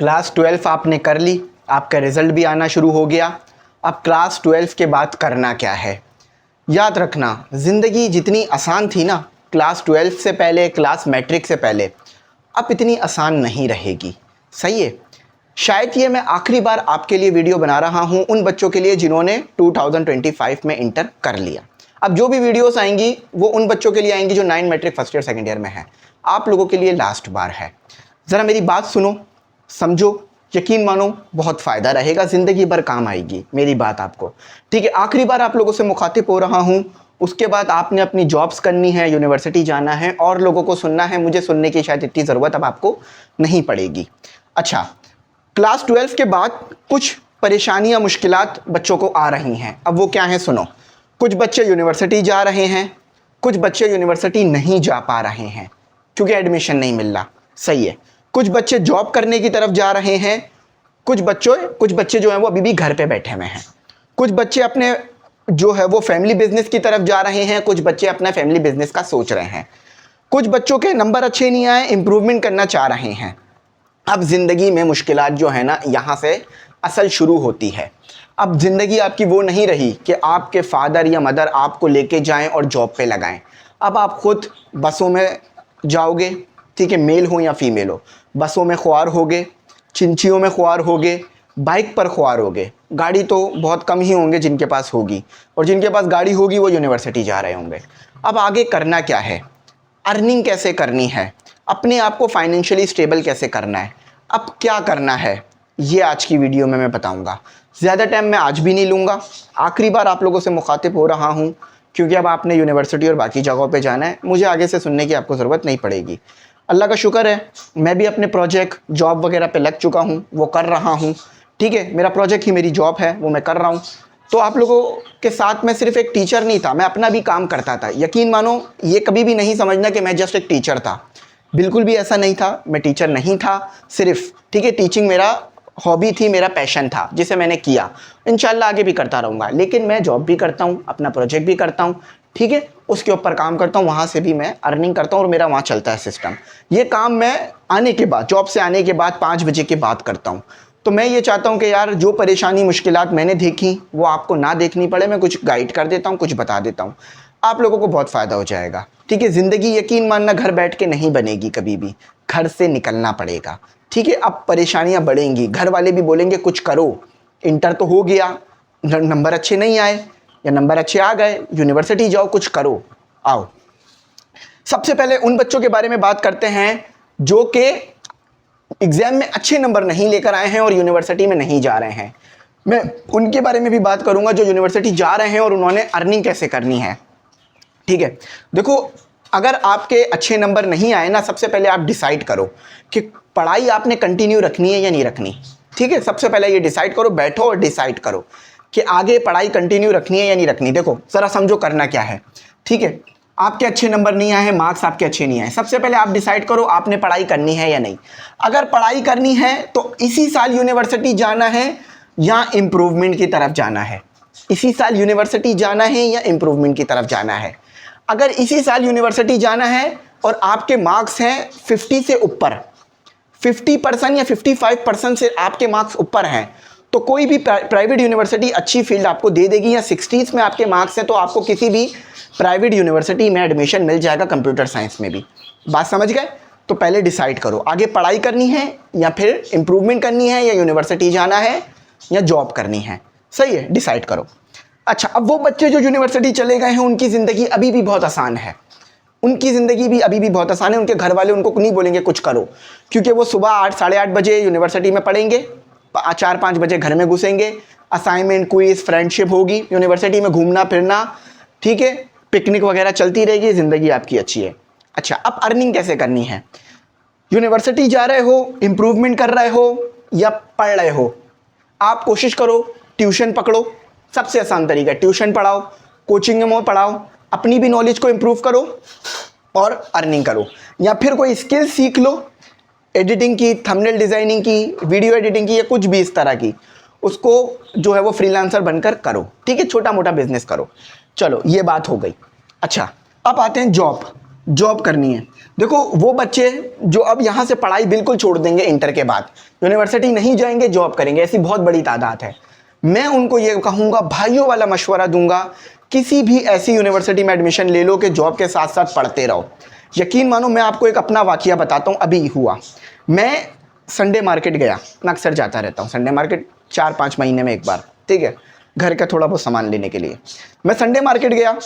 Class 12 आपने कर ली, आपका रिज़ल्ट भी आना शुरू हो गया। अब क्लास 12 के बाद करना क्या है? याद रखना, ज़िंदगी जितनी आसान थी ना क्लास 12 से पहले, क्लास मैट्रिक से पहले, अब इतनी आसान नहीं रहेगी। सही है। शायद ये मैं आखिरी बार आपके लिए वीडियो बना रहा हूँ उन बच्चों के लिए जिन्होंने 2025 में इंटर कर लिया। अब जो भी वीडियोस आएंगी वो उन बच्चों के लिए आएंगी जो 9 matric first year second year में है। आप लोगों के लिए लास्ट बार है। ज़रा मेरी बात सुनो, समझो, यकीन मानो, बहुत फ़ायदा रहेगा, ज़िंदगी भर काम आएगी मेरी बात आपको। ठीक है, आखिरी बार आप लोगों से मुखातिब हो रहा हूँ। उसके बाद आपने अपनी जॉब्स करनी है, यूनिवर्सिटी जाना है और लोगों को सुनना है। मुझे सुनने की शायद इतनी ज़रूरत अब आपको नहीं पड़ेगी। अच्छा, क्लास 12 के बाद कुछ परेशानियाँ, मुश्किलात बच्चों को आ रही हैं। अब वो क्या हैं सुनो। कुछ बच्चे यूनिवर्सिटी जा रहे हैं, कुछ बच्चे यूनिवर्सिटी नहीं जा पा रहे हैं क्योंकि एडमिशन नहीं मिल रहा। सही है। कुछ बच्चे जॉब करने की तरफ जा रहे हैं, कुछ बच्चे जो हैं वो अभी भी घर पे बैठे हुए हैं। कुछ बच्चे अपने जो है वो फैमिली बिजनेस की तरफ जा रहे हैं, कुछ बच्चे अपना फैमिली बिजनेस का सोच रहे हैं। कुछ बच्चों के नंबर अच्छे नहीं आए, इंप्रूवमेंट करना चाह रहे हैं। अब ज़िंदगी में मुश्किलात जो है ना यहाँ से असल शुरू होती है। अब ज़िंदगी आपकी वो नहीं रही कि आपके फादर या मदर आपको लेके जाएं और जॉब पे लगाएं। अब आप खुद बसों में जाओगे, ठीक है, मेल हो या फीमेल हो, बसों में ख्वार होगे, चिंचियों में ख्वार होगे, बाइक पर ख्वार होगे। गाड़ी तो बहुत कम ही होंगे जिनके पास होगी, और जिनके पास गाड़ी होगी वो यूनिवर्सिटी जा रहे होंगे। अब आगे करना क्या है? अर्निंग कैसे करनी है? अपने आप को फाइनेंशियली स्टेबल कैसे करना है? अब क्या करना है ये आज की वीडियो में मैं बताऊंगा। ज़्यादा टाइम मैं आज भी नहीं लूँगा। आखिरी बार आप लोगों से मुखातिब हो रहा हूँ क्योंकि अब आपने यूनिवर्सिटी और बाकी जगहों पे जाना है। मुझे आगे से सुनने की आपको ज़रूरत नहीं पड़ेगी। अल्लाह का शुक्र है, मैं भी अपने प्रोजेक्ट जॉब वगैरह पे लग चुका हूँ, वो कर रहा हूँ। ठीक है, मेरा प्रोजेक्ट ही मेरी जॉब है, वो मैं कर रहा हूँ। तो आप लोगों के साथ मैं सिर्फ एक टीचर नहीं था, मैं अपना भी काम करता था। यकीन मानो, ये कभी भी नहीं समझना कि मैं जस्ट एक टीचर था। बिल्कुल भी ऐसा नहीं था, मैं टीचर नहीं था सिर्फ। ठीक है, टीचिंग मेरा हॉबी थी, मेरा पैशन था जिसे मैंने किया। इंशाल्लाह आगे भी करता रहूँगा। लेकिन मैं जॉब भी करता हूँ, अपना प्रोजेक्ट भी करता हूँ, ठीक है, उसके ऊपर काम करता हूँ, वहाँ से भी मैं अर्निंग करता हूँ और मेरा वहाँ चलता है सिस्टम। ये काम मैं आने के बाद, जॉब से आने के बाद 5 बजे के बाद करता हूँ। तो मैं ये चाहता हूँ कि यार जो परेशानी मुश्किलात मैंने देखी वो आपको ना देखनी पड़े। मैं कुछ गाइड कर देता हूँ, कुछ बता देता हूँ, आप लोगों को बहुत फ़ायदा हो जाएगा। ठीक है, ज़िंदगी यकीन मानना घर बैठ के नहीं बनेगी, कभी भी घर से निकलना पड़ेगा। ठीक है, अब परेशानियाँ बढ़ेंगी, घर वाले भी बोलेंगे कुछ करो। इंटर तो हो गया, नंबर अच्छे नहीं आए या नंबर अच्छे आ गए, यूनिवर्सिटी जाओ, कुछ करो, आओ। सबसे पहले उन बच्चों के बारे में बात करते हैं जो कि एग्ज़ाम में अच्छे नंबर नहीं लेकर आए हैं और यूनिवर्सिटी में नहीं जा रहे हैं। मैं उनके बारे में भी बात करूंगा जो यूनिवर्सिटी जा रहे हैं और उन्होंने अर्निंग कैसे करनी है। ठीक है, देखो, अगर आपके अच्छे नंबर नहीं आए ना, सबसे पहले आप डिसाइड करो कि पढ़ाई आपने कंटिन्यू रखनी है या नहीं रखनी। ठीक है, सबसे पहले ये डिसाइड करो, बैठो और डिसाइड करो कि आगे पढ़ाई कंटिन्यू रखनी है या नहीं रखनी। देखो ज़रा समझो करना क्या है। ठीक है, आपके अच्छे नंबर नहीं आए हैं, मार्क्स आपके अच्छे नहीं आए, सबसे पहले आप डिसाइड करो आपने पढ़ाई करनी है या नहीं। अगर पढ़ाई करनी है तो इसी साल यूनिवर्सिटी जाना है या इम्प्रूवमेंट की तरफ जाना है। इसी साल यूनिवर्सिटी जाना है या इम्प्रूवमेंट की तरफ जाना है। अगर इसी साल यूनिवर्सिटी जाना है और आपके मार्क्स हैं 50 से ऊपर, 50% या 55% से आपके मार्क्स ऊपर हैं, तो कोई भी प्राइवेट यूनिवर्सिटी अच्छी फील्ड आपको दे देगी। या 60s में आपके मार्क्स हैं तो आपको किसी भी प्राइवेट यूनिवर्सिटी में एडमिशन मिल जाएगा, कंप्यूटर साइंस में भी। बात समझ गए? तो पहले डिसाइड करो आगे पढ़ाई करनी है या फिर इम्प्रूवमेंट करनी है, या यूनिवर्सिटी जाना है या जॉब करनी है। सही है, डिसाइड करो। अच्छा, अब वो बच्चे जो यूनिवर्सिटी चले गए हैं उनकी ज़िंदगी अभी भी बहुत आसान है। उनकी ज़िंदगी भी अभी भी बहुत आसान है। उनके घर वाले उनको नहीं बोलेंगे कुछ करो, क्योंकि वो सुबह 8 साढ़े 8 बजे यूनिवर्सिटी में पढ़ेंगे, 4-5 बजे घर में घुसेंगे, असाइनमेंट, क्विज, फ्रेंडशिप होगी, यूनिवर्सिटी में घूमना फिरना, ठीक है, पिकनिक वगैरह चलती रहेगी, ज़िंदगी आपकी अच्छी है। अच्छा, अब अर्निंग कैसे करनी है? यूनिवर्सिटी जा रहे हो, इम्प्रूवमेंट कर रहे हो या पढ़ रहे हो, आप कोशिश करो ट्यूशन पकड़ो। सबसे आसान तरीका है, ट्यूशन पढ़ाओ, कोचिंग में पढ़ाओ, अपनी भी नॉलेज को इम्प्रूव करो और अर्निंग करो। या फिर कोई स्किल सीख लो, एडिटिंग की, थंबनेल डिज़ाइनिंग की, वीडियो एडिटिंग की, या कुछ भी इस तरह की, उसको जो है वो फ्रीलांसर बनकर करो। ठीक है, छोटा मोटा बिजनेस करो। चलो ये बात हो गई। अच्छा, अब आते हैं जॉब। जॉब करनी है। देखो वो बच्चे जो अब यहाँ से पढ़ाई बिल्कुल छोड़ देंगे, इंटर के बाद यूनिवर्सिटी नहीं जाएंगे, जॉब करेंगे, ऐसी बहुत बड़ी तादाद है। मैं उनको ये कहूँगा, भाइयों वाला मशवरा दूंगा, किसी भी ऐसी यूनिवर्सिटी में एडमिशन ले लो कि जॉब के साथ साथ पढ़ते रहो। यकीन मानो, मैं आपको एक अपना वाकया बताता हूँ, अभी हुआ। मैं संडे मार्केट गया, मैं अक्सर जाता रहता हूँ संडे मार्केट, 4-5 महीने में एक बार, ठीक है, घर का थोड़ा बहुत सामान लेने के लिए। मैं संडे मार्केट गया,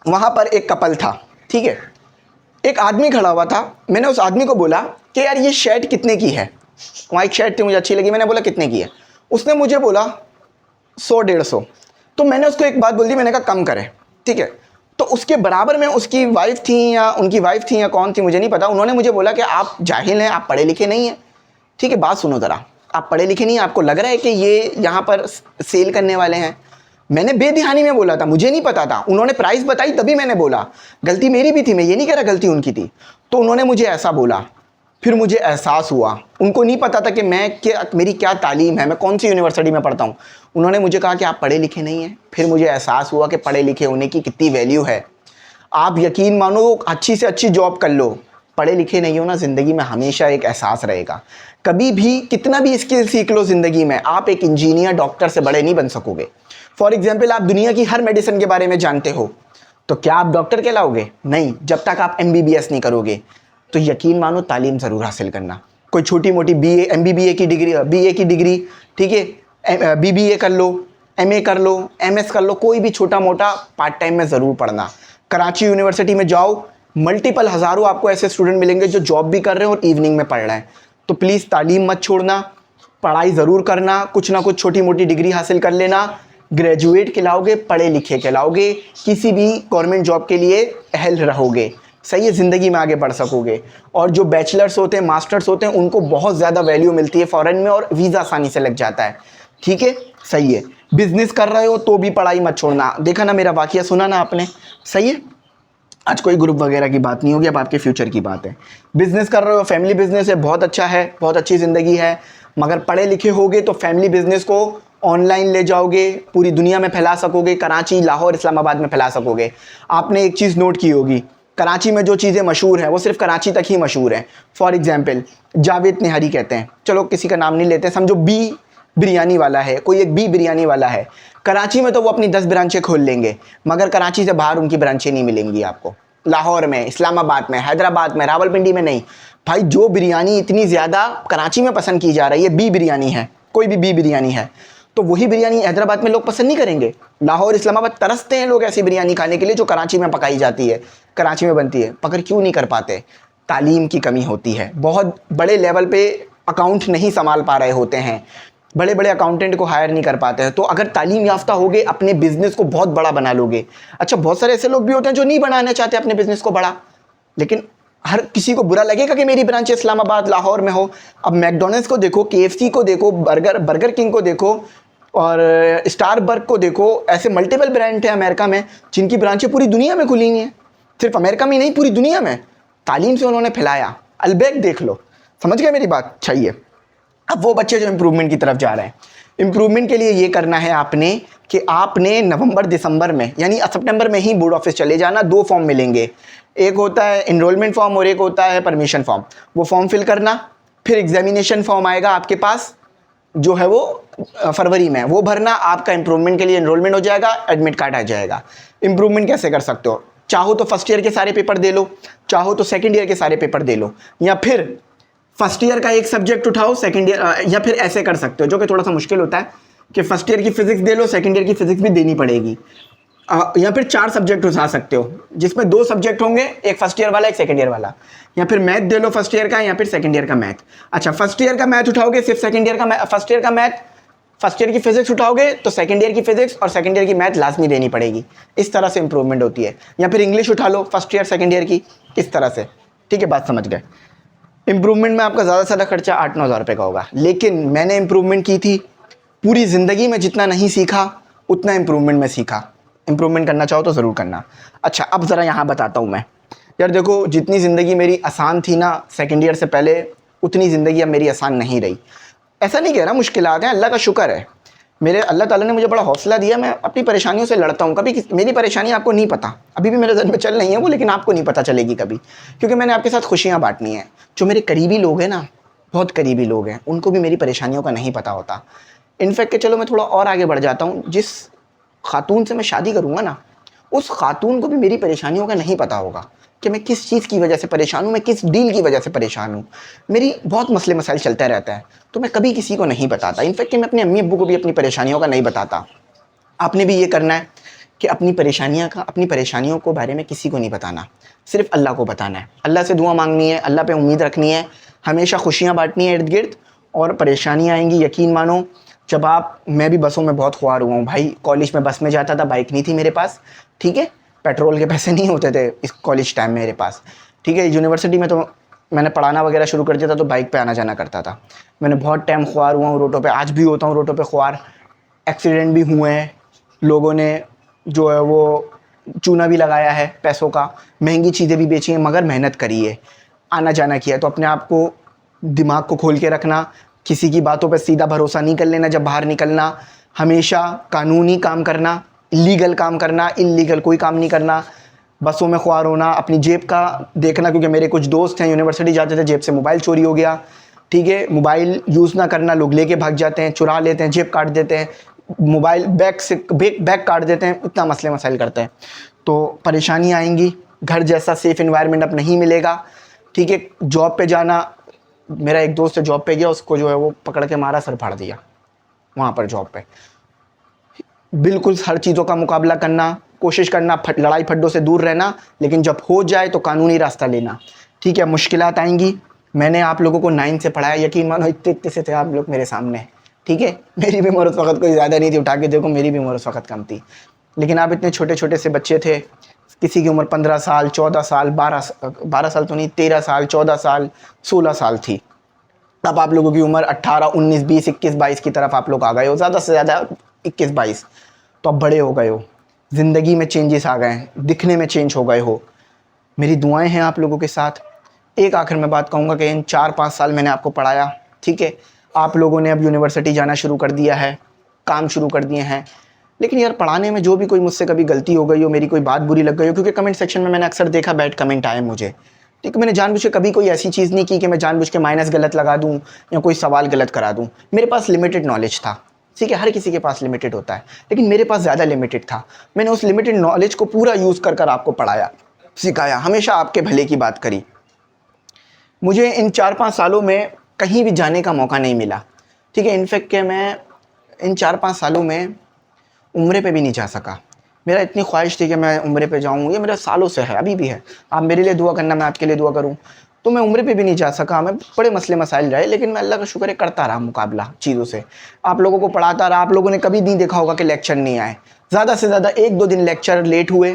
वहाँ पर एक कपल था, ठीक है, एक आदमी खड़ा हुआ था। मैंने उस आदमी को बोला कि यार ये शर्ट कितने की है। वहाँ एक शर्ट थी, मुझे अच्छी लगी, मैंने बोला कितने की है। उसने मुझे बोला 100-150। तो मैंने उसको एक बात बोल दी, मैंने कहा कम करे, ठीक है। तो उसके बराबर में उसकी वाइफ थी या उनकी वाइफ थी या कौन थी मुझे नहीं पता, उन्होंने मुझे बोला कि आप जाहिल हैं, आप पढ़े लिखे नहीं हैं। ठीक है, बात सुनो ज़रा, आप पढ़े लिखे नहीं हैं, आपको लग रहा है कि ये यहाँ पर सेल करने वाले हैं। मैंने बेध्यानी में बोला था, मुझे नहीं पता था, उन्होंने प्राइस बताई तभी मैंने बोला। गलती मेरी भी थी, मैं ये नहीं कह रहा गलती उनकी थी। तो उन्होंने मुझे ऐसा बोला, फिर मुझे एहसास हुआ, उनको नहीं पता था कि मेरी क्या तालीम है, मैं कौन सी यूनिवर्सिटी में पढ़ता हूँ। उन्होंने मुझे कहा कि आप पढ़े लिखे नहीं हैं। फिर मुझे एहसास हुआ कि पढ़े लिखे होने की कितनी वैल्यू है। आप यकीन मानो, अच्छी से अच्छी जॉब कर लो, पढ़े लिखे नहीं हो ना, ज़िंदगी में हमेशा एक एहसास रहेगा। कभी भी कितना भी स्किल सीख लो ज़िंदगी में, आप एक इंजीनियर डॉक्टर से बड़े नहीं बन सकोगे। फॉर एग्जाम्पल, आप दुनिया की हर मेडिसिन के बारे में जानते हो, तो क्या आप डॉक्टर कहलाओगे? नहीं, जब तक आप MBBS नहीं करोगे। तो यकीन मानो, तालीम ज़रूर हासिल करना। कोई छोटी मोटी MBBA की डिग्री, BA की डिग्री, ठीक है, BBA कर लो, MA कर लो, MS कर लो, कोई भी छोटा मोटा पार्ट टाइम में ज़रूर पढ़ना। कराची यूनिवर्सिटी में जाओ, मल्टीपल हज़ारों आपको ऐसे स्टूडेंट मिलेंगे जो जॉब भी कर रहे हैं और इवनिंग में पढ़ रहे हैं। तो प्लीज़ तालीम मत छोड़ना, पढ़ाई ज़रूर करना, कुछ ना कुछ छोटी मोटी डिग्री हासिल कर लेना। ग्रेजुएट कहलाओगे, पढ़े लिखे कहलाओगे, किसी भी गवर्नमेंट जॉब के लिए अहल रहोगे, सही है, ज़िंदगी में आगे बढ़ सकोगे। और जो बैचलर्स होते हैं, मास्टर्स होते हैं, उनको बहुत ज़्यादा वैल्यू मिलती है फ़ॉरेन में और वीज़ा आसानी से लग जाता है। ठीक है, सही है। बिजनेस कर रहे हो तो भी पढ़ाई मत छोड़ना। देखा ना मेरा वाकया, सुना ना आपने, सही है। आज कोई ग्रुप वगैरह की बात नहीं होगी, अब आपके फ्यूचर की बात है। बिजनेस कर रहे हो, फैमिली बिजनेस है, बहुत अच्छा है, बहुत अच्छी ज़िंदगी है। मगर पढ़े लिखे होगे तो फैमिली बिजनेस को ऑनलाइन ले जाओगे, पूरी दुनिया में फैला सकोगे, कराची, लाहौर, इस्लामाबाद में फैला सकोगे। आपने एक चीज़ नोट की होगी, कराची में जो चीज़ें मशहूर हैं वो सिर्फ कराची तक ही मशहूर हैं। फॉर एग्जांपल, जावेद निहारी कहते हैं, चलो किसी का नाम नहीं लेते, समझो बी बिरयानी वाला है, कोई एक बी बिरयानी वाला है। कराची में तो वो अपनी 10 ब्रांचें खोल लेंगे, मगर कराची से बाहर उनकी ब्रांचें नहीं मिलेंगी आपको। लाहौर में, इस्लामाबाद में, हैदराबाद में, रावलपिंडी में नहीं। भाई, जो बिरयानी इतनी ज़्यादा कराची में पसंद की जा रही है, बी बिरयानी है, कोई भी बी बिरयानी है, तो वही बिरयानी हैदराबाद में लोग पसंद नहीं करेंगे। लाहौर, इस्लामाबाद तरसते हैं लोग ऐसी बिरयानी खाने के लिए जो कराची में पकाई जाती है, कराची में बनती है, मगर क्यों नहीं कर पाते? तालीम की कमी होती है। बहुत बड़े लेवल पे अकाउंट नहीं संभाल पा रहे होते हैं, बड़े बड़े अकाउंटेंट को हायर नहीं कर पाते हैं। तो अगर तालीम याफ्ता होगे, अपने बिजनेस को बहुत बड़ा बना लोगे। अच्छा, बहुत सारे ऐसे लोग भी होते हैं जो नहीं बनाना चाहते अपने बिजनेस को बड़ा, लेकिन हर किसी को बुरा लगेगा कि मेरी ब्रांच इस्लामाबाद, लाहौर में हो। अब मैकडोनल्ड्स को देखो, KFC को देखो, बर्गर किंग को देखो और स्टारबर्ग को देखो, ऐसे मल्टीपल ब्रांड हैं अमेरिका में जिनकी ब्रांचें पूरी दुनिया में खुली हुई हैं। सिर्फ अमेरिका में नहीं, पूरी दुनिया में तालीम से उन्होंने फैलाया। अलबैक देख लो, समझ गए मेरी बात? चाहिए। अब वो बच्चे जो इम्प्रूवमेंट की तरफ जा रहे हैं, इम्प्रूवमेंट के लिए ये करना है आपने कि आपने नवंबर दिसंबर में, यानी सितंबर में ही बोर्ड ऑफिस चले जाना। 2 फॉर्म मिलेंगे, एक होता है इनरोलमेंट फॉर्म और एक होता है परमिशन फॉर्म। वो फॉर्म फिल करना, फिर एग्जामिनेशन फॉर्म आएगा आपके पास, जो है वो फरवरी में, वो भरना। आपका इम्प्रूवमेंट के लिए इनरोलमेंट हो जाएगा, एडमिट कार्ड आ जाएगा। इम्प्रूवमेंट कैसे कर सकते हो? चाहो तो फर्स्ट ईयर के सारे पेपर दे लो, चाहो तो सेकेंड ईयर के सारे पेपर दे लो, या फिर फर्स्ट ईयर का एक सब्जेक्ट उठाओ, सेकंड ईयर, या फिर ऐसे कर सकते हो, जो कि थोड़ा सा मुश्किल होता है कि फर्स्ट ईयर की फिजिक्स दे लो, सेकंड ईयर की फिजिक्स भी देनी पड़ेगी। या फिर 4 सब्जेक्ट उठा सकते हो, जिसमें 2 सब्जेक्ट होंगे, एक फर्स्ट ईयर वाला, एक सेकंड ईयर वाला। या फिर मैथ दे लो फर्स्ट ईयर का, या फिर सेकंड ईयर का मैथ। अच्छा, फर्स्ट ईयर का मैथ उठाओगे, सिर्फ सेकंड ईयर का फर्स्ट ईयर का मैथ, फर्स्ट ईयर की फिजिक्स उठाओगे तो सेकंड ईयर की फिजिक्स और सेकंड ईयर की मैथ लाजमी देनी पड़ेगी। इस तरह से इंप्रूवमेंट होती है। या फिर इंग्लिश उठा लो, फर्स्ट ईयर सेकंड ईयर की, इस तरह से। ठीक है, बात समझ गए? इम्प्रूवमेंट में आपका ज़्यादा से ज़्यादा खर्चा 8-9 हज़ार रुपये का होगा, लेकिन मैंने इम्प्रूवमेंट की थी, पूरी ज़िंदगी में जितना नहीं सीखा उतना इम्प्रूवमेंट में सीखा। इम्प्रूवमेंट करना चाहो तो ज़रूर करना। अच्छा, अब ज़रा यहाँ बताता हूँ मैं। यार देखो, जितनी ज़िंदगी मेरी आसान थी ना सेकेंड ईयर से पहले, उतनी ज़िंदगी अब मेरी आसान नहीं रही। ऐसा नहीं कह रहा मुश्किलात हैं, अल्लाह का शुक्र है, मेरे अल्लाह ताला ने मुझे बड़ा हौसला दिया, मैं अपनी परेशानियों से लड़ता हूँ। कभी मेरी परेशानी आपको नहीं पता, अभी भी मेरे जहन में चल रही है वो, लेकिन आपको नहीं पता चलेगी कभी, क्योंकि मैंने आपके साथ खुशियाँ बांटनी है। जो मेरे करीबी लोग हैं ना, बहुत करीबी लोग हैं, उनको भी मेरी परेशानियों का नहीं पता होता। इनफैक्ट कि चलो मैं थोड़ा और आगे बढ़ जाता हूँ, जिस खातून से मैं शादी करूँगा ना, उस खातून को भी मेरी परेशानियों का नहीं पता होगा कि मैं किस चीज़ की वजह से परेशान हूँ, मैं किस डील की वजह से परेशान हूँ। मेरी बहुत मसले मसाइल चलता रहता है, तो मैं कभी किसी को नहीं बताता। इनफैक्ट कि मैं अपने अम्मी अब्बू को भी अपनी परेशानियों का नहीं बताता। आपने भी ये करना है कि अपनी परेशानियों को बारे में किसी को नहीं बताना, सिर्फ अल्लाह को बताना है। अल्लाह से दुआ मांगनी है, अल्लाह पे उम्मीद रखनी है, हमेशा खुशियाँ बांटनी है इर्द गिर्द, और परेशानियाँ आएंगी यकीन मानो। जब आप मैं भी बसों में बहुत ख्वार हुआ हूँ भाई। कॉलेज में बस में जाता था, बाइक नहीं थी मेरे पास, ठीक है, पेट्रोल के पैसे नहीं होते थे इस कॉलेज टाइम मेरे पास, ठीक है। यूनिवर्सिटी में तो मैंने पढ़ाना वगैरह शुरू कर दिया था, तो बाइक पे आना जाना करता था। मैंने बहुत टाइम ख्वार हुआ हूँ रोडों पे, आज भी होता हूँ रोडों पे ख्वार। एक्सीडेंट भी हुए हैं, लोगों ने जो है वो चूना भी लगाया है पैसों का, महंगी चीज़ें भी बेची हैं, मगर मेहनत करी है, आना जाना किया है। तो अपने आप को, दिमाग को खोल के रखना, किसी की बातों पे सीधा भरोसा नहीं कर लेना। जब बाहर निकलना हमेशा कानूनी काम करना, लीगल काम करना, इल्लीगल कोई काम नहीं करना। बसों में ख्वार होना, अपनी जेब का देखना, क्योंकि मेरे कुछ दोस्त हैं यूनिवर्सिटी जाते थे, जेब से मोबाइल चोरी हो गया, ठीक है। मोबाइल यूज़ ना करना, लोग लेके भाग जाते हैं, चुरा लेते हैं, जेब काट देते हैं, मोबाइल बैग से बैग काट देते हैं, इतना मसले मसाइल करते हैं। तो परेशानी आएंगी, घर जैसा सेफ़ इन्वायरमेंट अब नहीं मिलेगा, ठीक है। जॉब पे जाना, मेरा एक दोस्त जॉब पे गया, उसको जो है वो पकड़ के मारा, सर फाड़ दिया वहाँ पर जॉब पे। बिल्कुल हर चीज़ों का मुकाबला करना, कोशिश करना, लड़ाई फड्डों से दूर रहना, लेकिन जब हो जाए तो कानूनी रास्ता लेना, ठीक है। मुश्किलात आएंगी, मैंने आप लोगों को 9 से पढ़ाया, यकीन मानो इतने इतने से थे आप लोग मेरे सामने, ठीक है। मेरी भी उम्र उस वक्त कोई ज़्यादा नहीं थी, उठा के देखो मेरी भी उम्र उस वक्त कम थी, लेकिन आप इतने छोटे छोटे से बच्चे थे। किसी की उम्र 15 साल, 14 साल, 12 साल तो नहीं, 13 साल, 14 साल, 16 साल थी। अब आप लोगों की उम्र 18, 19, 20, 21, 22 की तरफ आप लोग आ गए हो, ज़्यादा से ज़्यादा 21, 22। तो अब बड़े हो गए हो, ज़िंदगी में चेंजेस आ गए हैं, दिखने में चेंज हो गए हो। मेरी दुआएं हैं आप लोगों के साथ। एक आखिर में बात कहूँगा कि इन 4-5 साल मैंने आपको पढ़ाया, ठीक है। आप लोगों ने अब यूनिवर्सिटी जाना शुरू कर दिया है, काम शुरू कर दिए हैं, लेकिन यार पढ़ाने में जो भी कोई मुझसे कभी गलती हो गई हो, मेरी कोई बात बुरी लग गई हो, क्योंकि कमेंट सेक्शन में मैंने अक्सर देखा बैड कमेंट आए मुझे, ठीक है। मैंने जानबूझ के कभी कोई ऐसी चीज़ नहीं की कि मैं जानबूझ के माइनस गलत लगा दूँ या कोई सवाल गलत करा दूँ। मेरे पास लिमिटेड नॉलेज था, ठीक है, हर किसी के पास लिमिटेड होता है, लेकिन मेरे पास ज़्यादा लिमिटेड था। मैंने उस लिमिटेड नॉलेज को पूरा यूज़ कर कर आपको पढ़ाया, सिखाया, हमेशा आपके भले की बात करी। मुझे इन 4-5 सालों में कहीं भी जाने का मौका नहीं मिला, ठीक है। इनफैक्ट कि मैं इन 4-5 सालों में उम्रे पे भी नहीं जा सका। मेरा इतनी ख्वाहिश थी कि मैं उम्रे पे जाऊँ, ये मेरा सालों से है, अभी भी है। आप मेरे लिए दुआ करना, मैं आपके लिए दुआ करूँ। तो मैं उम्रे पे भी नहीं जा सका, मैं बड़े मसले मसाइल रहे, लेकिन मैं अल्लाह का शुक्र है करता रहा मुकाबला चीज़ों से। आप लोगों को पढ़ाता रहा, आप लोगों ने कभी नहीं देखा होगा कि लेक्चर नहीं आए। ज़्यादा से ज़्यादा 1-2 दिन लेक्चर लेट हुए,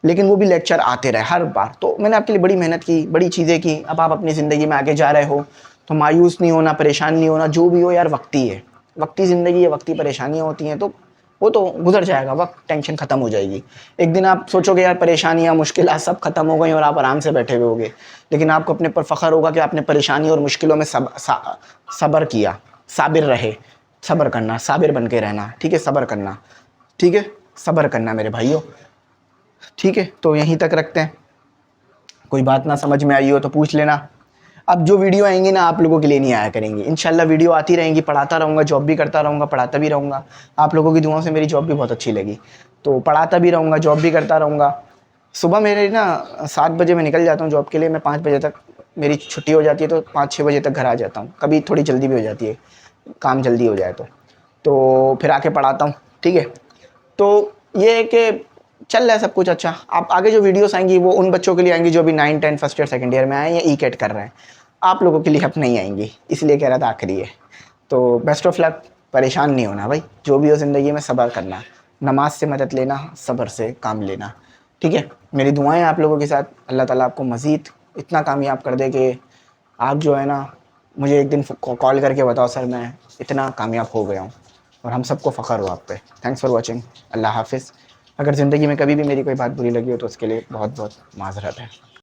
लेकिन वो भी लेक्चर आते रहे हर बार। तो मैंने आपके लिए बड़ी मेहनत की, बड़ी चीज़ें की। अब आप अपनी ज़िंदगी में आगे जा रहे हो, तो मायूस नहीं होना, परेशान नहीं होना। जो भी हो यार, वक्ती है, वक्ती ज़िंदगी है, वक्ती परेशानियाँ होती हैं, तो वो तो गुजर जाएगा, वक्त टेंशन ख़त्म हो जाएगी। एक दिन आप सोचोगे यार परेशानियाँ, मुश्किलात सब ख़त्म हो गई और आप आराम से बैठे हुए होगे, लेकिन आपको अपने पर फ़ख्र होगा कि आपने परेशानी और मुश्किलों में सब्र किया, साबिर रहे। सब्र करना, साबिर बन के रहना, ठीक है, सब्र करना, ठीक है, सब्र करना मेरे भाइयों, ठीक है। तो यहीं तक रखते हैं, कोई बात ना समझ में आई हो तो पूछ लेना। अब जो वीडियो आएंगी ना, आप लोगों के लिए नहीं आया करेंगी, इंशाल्लाह वीडियो आती रहेंगी, पढ़ाता रहूँगा, जॉब भी करता रहूँगा, पढ़ाता भी रहूँगा। आप लोगों की दुआओं से मेरी जॉब भी बहुत अच्छी लगी, तो पढ़ाता भी रहूँगा, जॉब भी करता रहूँगा। सुबह मेरे ना 7 बजे मैं निकल जाता हूँ जॉब के लिए, मैं 5 बजे तक मेरी छुट्टी हो जाती है, तो 5-6 बजे तक घर आ जाता हूँ। कभी थोड़ी जल्दी भी हो जाती है, काम जल्दी हो जाए तो फिर आके पढ़ाता हूँ, ठीक है। तो ये है कि चल रहा है सब कुछ अच्छा। आप आगे जो वीडियोस आएंगी वो उन बच्चों के लिए आएंगी जो भी 9, 10 फर्स्ट ईयर सेकंड ईयर में आए या ई कैट कर रहे हैं। आप लोगों के लिए अब नहीं आएंगी, इसलिए कह रहा था आखिरी है। तो बेस्ट ऑफ लक, परेशान नहीं होना भाई, जो भी हो ज़िंदगी में सब्र करना, नमाज से मदद लेना, सब्र से काम लेना, ठीक है। मेरी दुआएं आप लोगों के साथ, अल्लाह ताला आपको मज़ीद इतना कामयाब कर दे कि आप जो है ना, मुझे एक दिन कॉल करके बताओ सर मैं इतना कामयाब हो गया हूँ, और हम सबको फ़ख्र हो आप पे। थैंक्स फॉर वॉचिंग, अल्लाह हाफिज़। अगर ज़िंदगी में कभी भी मेरी कोई बात बुरी लगी हो तो उसके लिए बहुत बहुत माज़रत है।